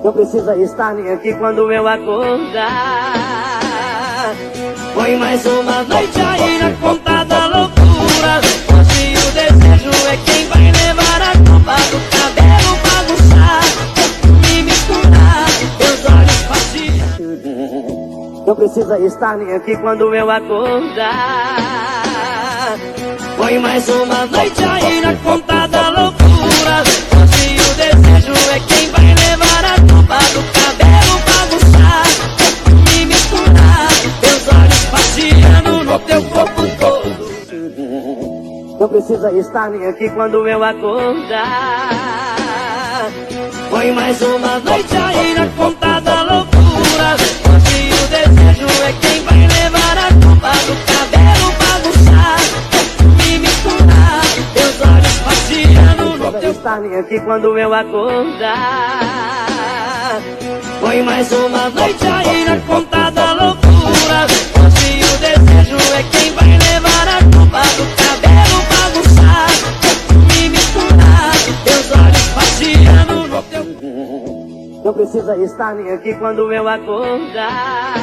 Não precisa estar nem aqui quando eu acordar. Foi mais uma noite aí na conta da loucura. Hoje o desejo é quem vai levar a culpa do cabelo bagunçar e misturar meus olhos vazios. Não precisa estar nem aqui quando eu acordar. Foi mais uma noite aí na conta da loucura. Hoje o desejo é quem vai levar a culpa do cabelo bagunçar e misturar meus olhos passeando no teu corpo todo. Não precisa estar nem aqui quando eu acordar. Foi mais uma noite aí na conta da loucura. Hoje o desejo é quem vai levar a culpa do cabelo bagunçar e misturar meus olhos passeando no teu. Estar nem aqui quando eu acordar. Foi mais uma noite aí na conta da loucura. Hoje o desejo é quem vai levar a culpa do cabelo bagunçar e misturar meus olhos passeando no teu. Não precisa estar nem aqui quando eu acordar.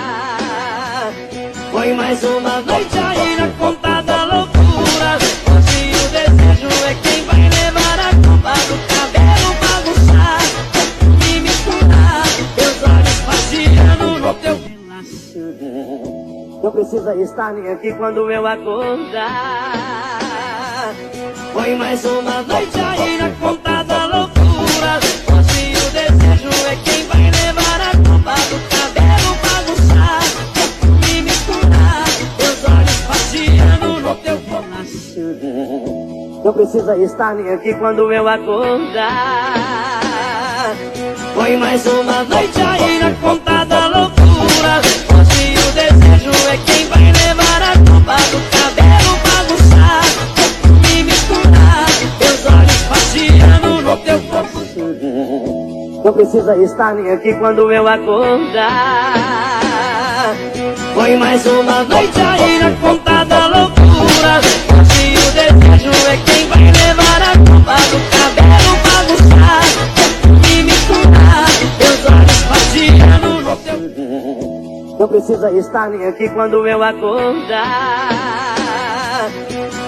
Foi mais uma noite aí na conta da loucura. Hoje o desejo é quem vai levar a culpa do cabelo bagunçar e misturar meus olhos passeando no teu. Não precisa estar nem aqui quando eu acordar. Foi mais uma noite aí na conta da loucura. Hoje o desejo é quem vai levar a culpa do cabelo bagunçar e misturar meus olhos passeando no teu corpo. Não precisa estar nem aqui quando eu acordar. Foi mais uma noite aí na conta da loucura. Hoje o desejo é quem vai levar a culpa do cabelo bagunçar e misturar meus olhos passeando no teu corpo. Não precisa estar nem aqui quando eu acordar. Foi mais uma noite aí na conta da loucura. Hoje o desejo é quem vai levar a culpa do cabelo bagunçar e misturar meus olhos passeando no teu. Não precisa estar nem aqui quando eu acordar.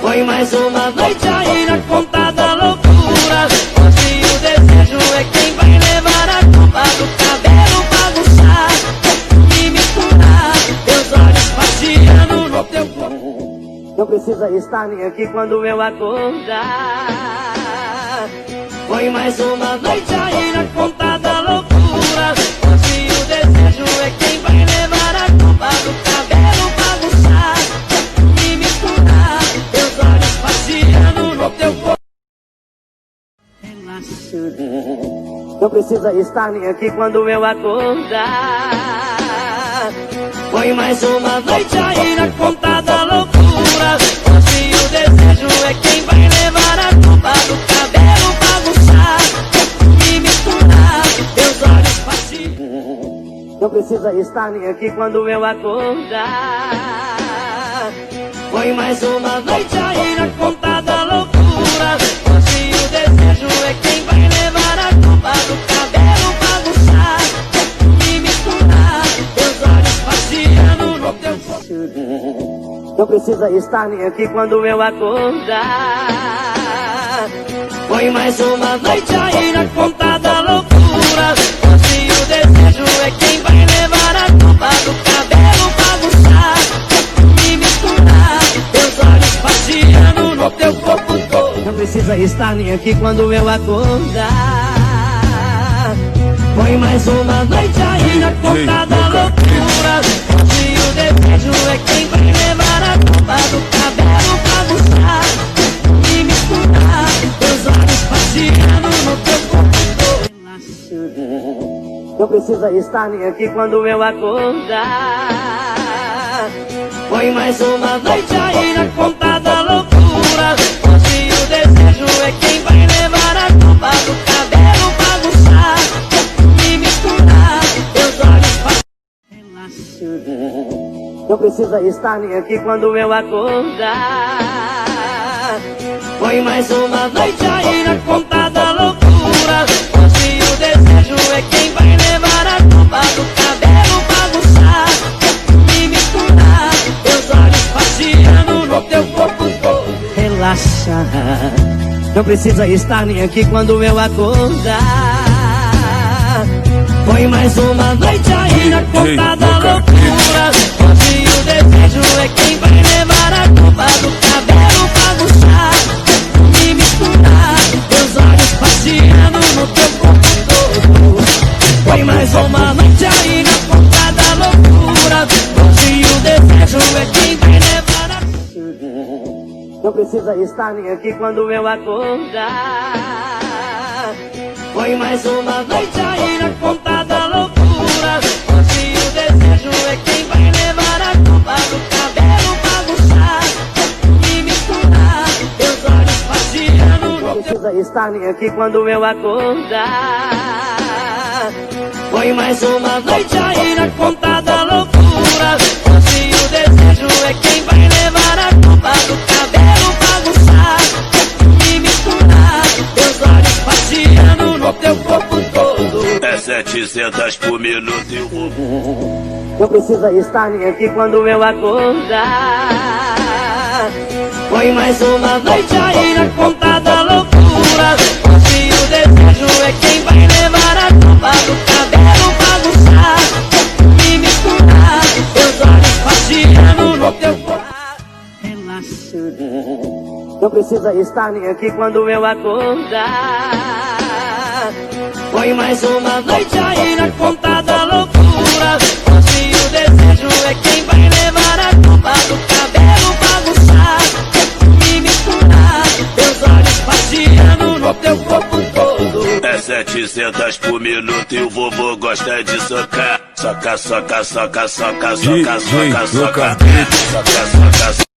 Foi mais uma noite aí na conta da loucura. Hoje o desejo é quem vai levar a culpa do cabelo bagunçar e misturar meus olhos passeando no teu corpo. Não precisa estar nem aqui quando eu acordar. Foi mais uma noite aí na conta da loucura. Hoje o desejo é quem vai levar a culpa do cabelo bagunçar e misturar meus olhos passeando no teu corpo. Não precisa estar nem aqui quando eu acordar. Foi mais uma noite aí na conta da loucura. Hoje o desejo é quem vai levar a culpa do cabelo bagunçar e misturar meus olhos passeando. Não precisa estar nem aqui quando eu acordar. Foi mais uma noite aí na conta da loucura. Hoje o desejo é quem vai levar a culpa do cabelo bagunçar e misturar meus olhos passeando no teu corpo. Não precisa estar nem aqui quando eu acordar. Foi mais uma noite aí na conta da loucura. Hoje o desejo é quem vai levar a culpa do cabelo bagunçar e misturar meus olhos passeando no teu corpo todo. Não precisa estar nem aqui quando eu acordar. Foi mais uma noite aí na conta da loucura. Hoje o desejo é quem vai levar a culpa do cabelo bagunçar e misturar meus olhos passeando no teu corpo todo. Não precisa estar nem aqui quando eu acordar. Foi mais uma noite aí na conta da loucura. Hoje o desejo é quem vai levar a culpa do cabelo bagunçar e misturar meus olhos passeando. Não precisa estar nem aqui quando eu acordar. Foi mais uma noite aí na conta da loucura. Hoje Não precisa estar nem aqui quando eu acordar. Põe mais uma noite aí na conta da loucura. Hoje o desejo é quem vai levar a culpa do cabelo bagunçar e misturar teus olhos passeando no teu corpo todo. Põe mais uma noite aí na conta da loucura. Hoje o desejo é quem vai levar a... Não precisa estar nem aqui quando eu acordar. Põe mais uma noite aí na conta da loucura. Hoje o desejo é quem vai levar a culpa do cabelo bagunçar e misturar teus olhos passeando. Não precisa estar nem aqui quando eu acordar. Põe mais uma noite aí na conta da loucura. Hoje o desejo é quem vai levar a culpa do cabelo bagunçar e misturar teus olhos passeando no teu corpo todo. É 700 por minuto e o Não precisa estar nem aqui quando eu acordar. Põe mais uma noite aí na conta da loucura. Hoje o desejo é quem vai levar a culpa do cabelo bagunçar e misturar teus olhos passeando no teu corpo. Não precisa estar nem aqui quando eu acordar. Põe mais uma noite aí na conta da loucura. Hoje o desejo é quem vai levar a culpa do cabelo bagunçar e misturar teus olhos passeando no teu corpo todo. É 700 por minuto e o vovô gosta de socar. Soca, soca, soca, soca, soca, soca, soca, soca, soca, soca.